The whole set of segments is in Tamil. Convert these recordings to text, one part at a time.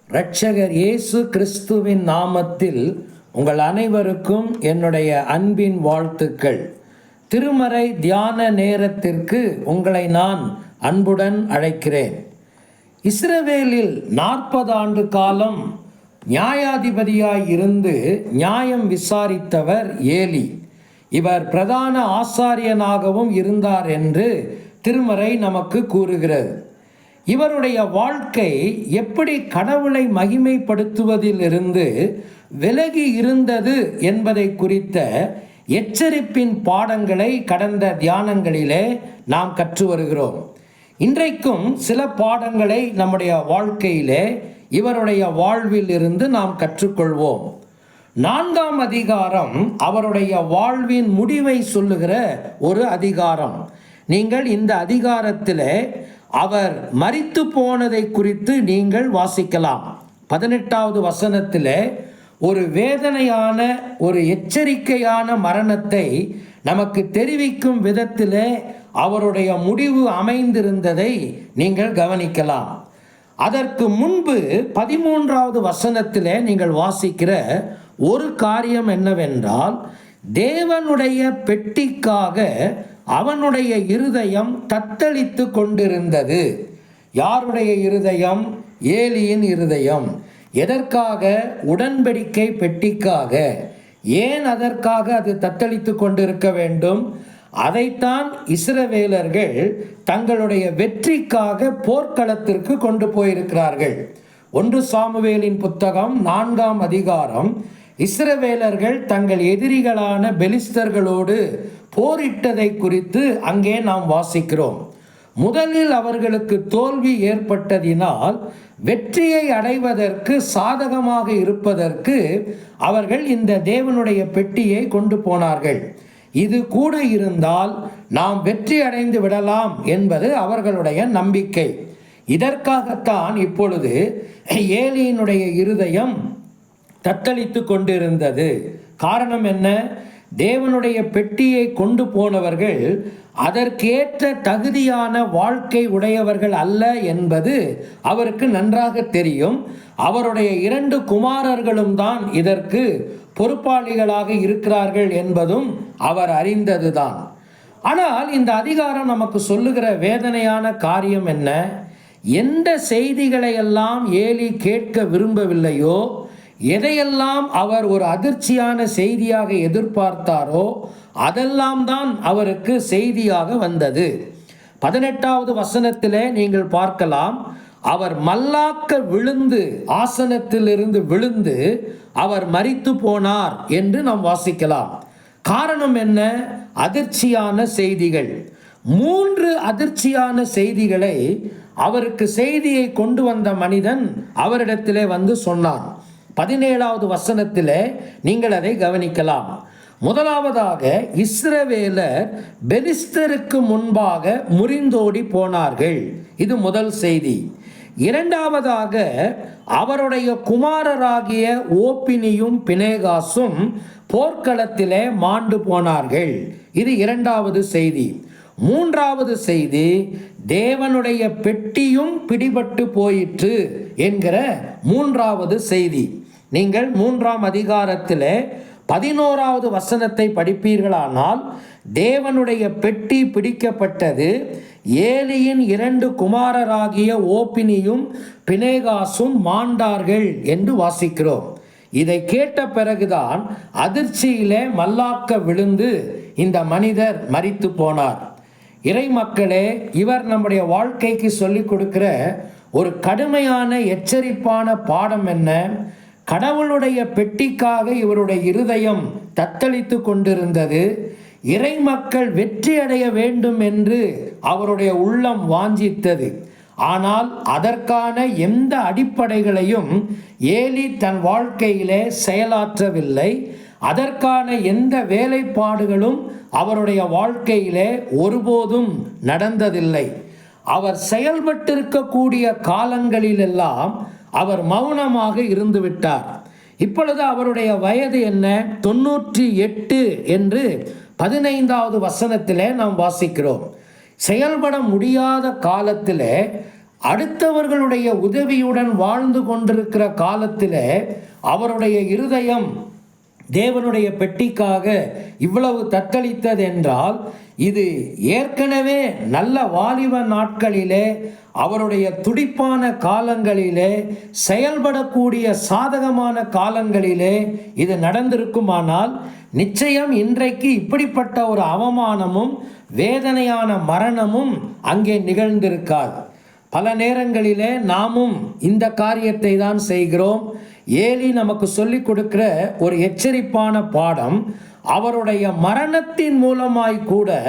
இரட்சகர் இயேசு கிறிஸ்துவின் நாமத்தில் உங்கள் அனைவருக்கும் என்னுடைய அன்பின் வாழ்த்துக்கள். திருமறை தியான நேரத்திற்கு உங்களை நான் அன்புடன் அழைக்கிறேன். இஸ்ரவேலில் 40 ஆண்டு காலம் நியாயாதிபதியாய் இருந்து நியாயம் விசாரித்தவர் ஏலி. இவர் பிரதான ஆசாரியனாகவும் இருந்தார் என்று திருமறை நமக்கு கூறுகிறது. இவருடைய வாழ்க்கை எப்படி கடவுளை மகிமைப்படுத்துவதிலிருந்து விலகி இருந்தது என்பதை குறித்த எச்சரிப்பின் பாடங்களை கடந்த தியானங்களிலே நாம் கற்று வருகிறோம். இன்றைக்கும் சில பாடங்களை நம்முடைய வாழ்க்கையிலே இவருடைய வாழ்வில் இருந்து நாம் கற்றுக்கொள்வோம். 4ஆம் அதிகாரம் அவருடைய வாழ்வின் முடிவை சொல்லுகிற ஒரு அதிகாரம். நீங்கள் இந்த அதிகாரத்தில் அவர் மரித்து போனதை குறித்து நீங்கள் வாசிக்கலாம். 18வது வசனத்தில் ஒரு வேதனையான ஒரு எச்சரிக்கையான மரணத்தை நமக்கு தெரிவிக்கும் விதத்தில் அவருடைய முடிவு அமைந்திருந்ததை நீங்கள் கவனிக்கலாம். அதற்கு முன்பு 13வது வசனத்தில் நீங்கள் வாசிக்கிற ஒரு காரியம் என்னவென்றால், தேவனுடைய பெட்டிக்காக அவனுடைய இருதயம் தத்தளித்து கொண்டிருந்தது. யாருடைய இருதயம்? ஏலியின் இருதயம். எதற்காக? உடன்படிக்கை பெட்டிக்காக. ஏன் அதற்காக அது தத்தளித்து கொண்டிருக்க வேண்டும்? அதைத்தான் இஸ்ரவேலர்கள் தங்களுடைய வெற்றிக்காக போர்க்களத்திற்கு கொண்டு போயிருக்கிறார்கள். 1 சாமுவேலின் புத்தகம் 4ஆம் அதிகாரம் இஸ்ரவேலர்கள் தங்கள் எதிரிகளான பெலிஸ்தர்களோடு போரிட்டதை குறித்து அங்கே நாம் வாசிக்கிறோம். முதலில் அவர்களுக்கு தோல்வி ஏற்பட்டதினால் வெற்றியை அடைவதற்கு சாதகமாக இருப்பதற்கு அவர்கள் இந்த தேவனுடைய பெட்டியை கொண்டு போனார்கள். இது கூட இருந்தால் நாம் வெற்றி அடைந்து விடலாம் என்பது அவர்களுடைய நம்பிக்கை. இதற்காகத்தான் இப்பொழுது ஏலியினுடைய இருதயம் தத்தளித்து கொண்டிருந்தது. காரணம் என்ன? தேவனுடைய பெட்டியை கொண்டு போனவர்கள் அதற்கேற்ற தகுதியான வாழ்க்கை உடையவர்கள் அல்ல என்பது அவருக்கு நன்றாக தெரியும். அவருடைய 2 குமாரர்களும் தான் இதற்கு பொறுப்பாளிகளாக இருக்கிறார்கள் என்பதும் அவர் அறிந்ததுதான். ஆனால் இந்த அதிகாரம் நமக்கு சொல்லுகிற வேதனையான காரியம் என்ன? எந்த செய்திகளை எல்லாம் ஏலி கேட்க விரும்பவில்லையோ, எதையெல்லாம் அவர் ஒரு அதிர்ச்சியான செய்தியாக எதிர்பார்த்தாரோ அதெல்லாம் தான் அவருக்கு செய்தியாக வந்தது. 18வது வசனத்திலே நீங்கள் பார்க்கலாம், அவர் மல்லாக்க விழுந்து, ஆசனத்திலிருந்து விழுந்து அவர் மரித்து போனார் என்று நாம் வாசிக்கலாம். காரணம் என்ன? அதிர்ச்சியான செய்திகள். 3 அதிர்ச்சியான செய்திகளை அவருக்கு செய்தியை கொண்டு வந்த மனிதன் அவரிடத்திலே வந்து சொன்னான். 17வது வசனத்தில் நீங்கள் அதை கவனிக்கலாம். முதலாவதாக, இஸ்ரவேலர் பெலிஸ்தருக்கு முன்பாக முறிந்தோடி போனார்கள். இது முதல் செய்தி. இரண்டாவதாக, அவருடைய குமாரராகிய ஓப்பினியும் பினேகாசும் போர்க்களத்திலே மாண்டு போனார்கள். இது 2வது செய்தி. 3வது செய்தி, தேவனுடைய பெட்டியும் பிடிபட்டு போயிற்று என்கிற 3வது செய்தி. நீங்கள் 3ஆம் அதிகாரத்தில் 11வது வசனத்தை படிப்பீர்களானால், தேவனுடைய பெட்டி பிடிக்கப்பட்டது, ஏலியின் 2 குமாரராகிய ஓப்பினியும் பினேகாசும் மாண்டார்கள் என்று வாசிக்கிறோம். இதை கேட்ட பிறகுதான் அதிர்ச்சியிலே மல்லாக்க விழுந்து இந்த மனிதர் மரித்து போனார். இறை மக்களே, இவர் நம்முடைய வாழ்க்கைக்கு சொல்லிக் கொடுக்கிற ஒரு கடுமையான எச்சரிப்பான பாடம் என்ன? கடவுளுடைய பெட்டிக்காக இவருடைய இருதயம் தத்தளித்து கொண்டிருந்தது. இறை மக்கள் வெற்றி அடைய வேண்டும் என்று அவருடைய உள்ளம் வாஞ்சித்தது. ஆனால் அதற்கான எந்த அடிப்படைகளையும் ஏலி தன் வாழ்க்கையிலே செயலாற்றவில்லை. அதற்கான எந்த வேலைப்பாடுகளும் அவருடைய வாழ்க்கையிலே ஒருபோதும் நடந்ததில்லை. அவர் செயல்பட்டிருக்கக்கூடிய காலங்களிலெல்லாம் அவர் மௌனமாக இருந்து விட்டார். இப்பொழுது அவருடைய வயது என்ன? 98 என்று 15வது வசனத்திலே நாம் வாசிக்கிறோம். செயல்பட முடியாத காலத்திலே அடுத்தவர்களுடைய உதவியுடன் வாழ்ந்து கொண்டிருக்கிற காலத்தில் அவருடைய இருதயம் தேவனுடைய பெட்டிக்காக இவ்வளவு தத்தளித்தது என்றால், இது ஏற்கனவே நல்ல வாலிப நாட்களிலே அவருடைய துடிப்பான காலங்களிலே செயல்படக்கூடிய சாதகமான காலங்களிலே இது நடந்திருக்குமானால், நிச்சயம் இன்றைக்கு இப்படிப்பட்ட ஒரு அவமானமும் வேதனையான மரணமும் அங்கே நிகழ்ந்திருக்காது. பல நேரங்களிலே நாமும் இந்த காரியத்தை தான் செய்கிறோம். ஏலி நமக்கு சொல்லிக் கொடுக்கிற ஒரு எச்சரிப்பான பாடம், அவருடைய மரணத்தின் மூலமாய் கூட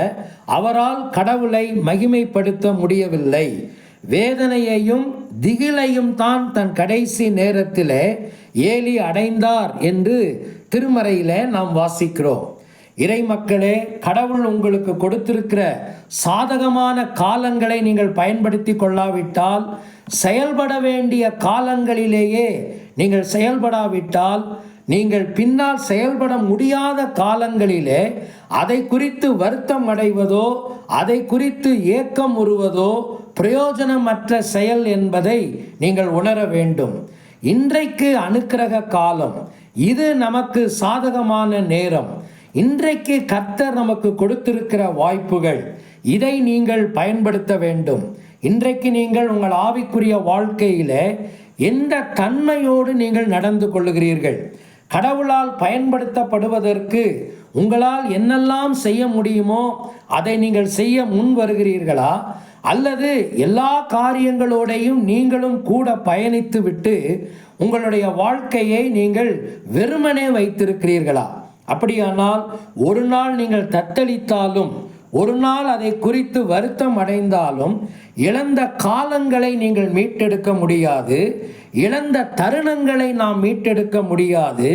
அவரால் கடவுளை மகிமைப்படுத்த முடியவில்லை. வேதனையையும் திகிலையும் தான் தன் கடைசி நேரத்தில் ஏலி அடைந்தார் என்று திருமறையிலே நாம் வாசிக்கிறோம். இறை மக்களே, கடவுள் உங்களுக்கு கொடுத்திருக்கிற சாதகமான காலங்களை நீங்கள் பயன்படுத்தி கொள்ளாவிட்டால், செயல்பட வேண்டிய காலங்களிலேயே நீங்கள் செயல்படாவிட்டால், நீங்கள் பின்னால் செயல்பட முடியாத காலங்களிலே அதை குறித்து வருத்தம் அடைவதோ, அதை குறித்து ஏக்கம் உறுவதோ பிரயோஜனமற்ற செயல் என்பதை நீங்கள் உணர வேண்டும். இன்றைக்கு அனுக்கிரக காலம், இது நமக்கு சாதகமான நேரம். இன்றைக்கு கர்த்தர் நமக்கு கொடுத்திருக்கிற வாய்ப்புகள், இதை நீங்கள் பயன்படுத்த வேண்டும். இன்றைக்கு நீங்கள் உங்கள் ஆவிக்குரிய வாழ்க்கையில எந்த தன்மையோடு நீங்கள் நடந்து கொள்ளுகிறீர்கள்? கடவுளால் பயன்படுத்தப்படுவதற்கு உங்களால் என்னெல்லாம் செய்ய முடியுமோ அதை நீங்கள் செய்ய முன் வருகிறீர்களா? அல்லது எல்லா காரியங்களோடையும் நீங்களும் கூட பயணித்து விட்டு உங்களுடைய வாழ்க்கையை நீங்கள் வெறுமனே வைத்திருக்கிறீர்களா? அப்படியானால் ஒரு நாள் நீங்கள் தத்தளித்தாலும், ஒரு நாள் அதை குறித்து வருத்தம் அடைந்தாலும், இழந்த காலங்களை நீங்கள் மீட்டெடுக்க முடியாது. இழந்த தருணங்களை நாம் மீட்டெடுக்க முடியாது.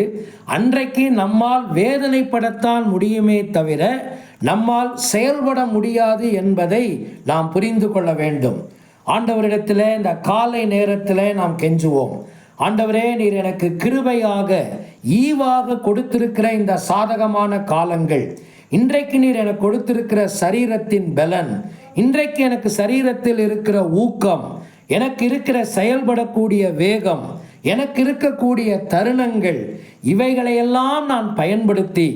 அன்றைக்கு நம்மால் வேதனைப்படத்தான் முடியுமே தவிர நம்மால் செயல்பட முடியாது என்பதை நாம் புரிந்து கொள்ள வேண்டும். ஆண்டவரிடத்தில் இந்த காலை நேரத்தில் நாம் கெஞ்சுவோம். ஆண்டவரே, நீர் எனக்கு கிருபையாக ஈவாக கொடுத்திருக்கிற இந்த சாதகமான காலங்கள், இன்றைக்கு நீர் எனக்கு கொடுத்திருக்கிற சரீரத்தின் பலன், இன்றைக்கு எனக்கு சரீரத்தில் இருக்கிற ஊக்கம், எனக்கு இருக்கிற செயல்படக்கூடிய வேகம், எனக்கு இருக்கக்கூடிய தருணங்கள், இவைகளையெல்லாம் நான் பயன்படுத்தி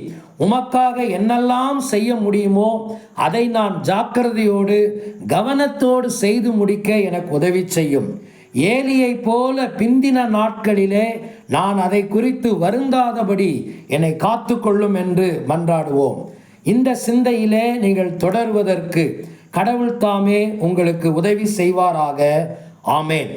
உமக்காக என்னெல்லாம் செய்ய முடியுமோ அதை நான் ஜாக்கிரதையோடு கவனத்தோடு செய்து முடிக்க எனக்கு உதவி செய்யும். ஏலியை போல பிந்தின நாட்களிலே நான் அதை குறித்து வருந்தாதபடி என்னை காத்து கொள்ளும் என்று மன்றாடுவோம். இந்த சிந்தையிலே நீங்கள் தொடர்வதற்கு கடவுள் தாமே உங்களுக்கு உதவி செய்வாராக. ஆமேன்.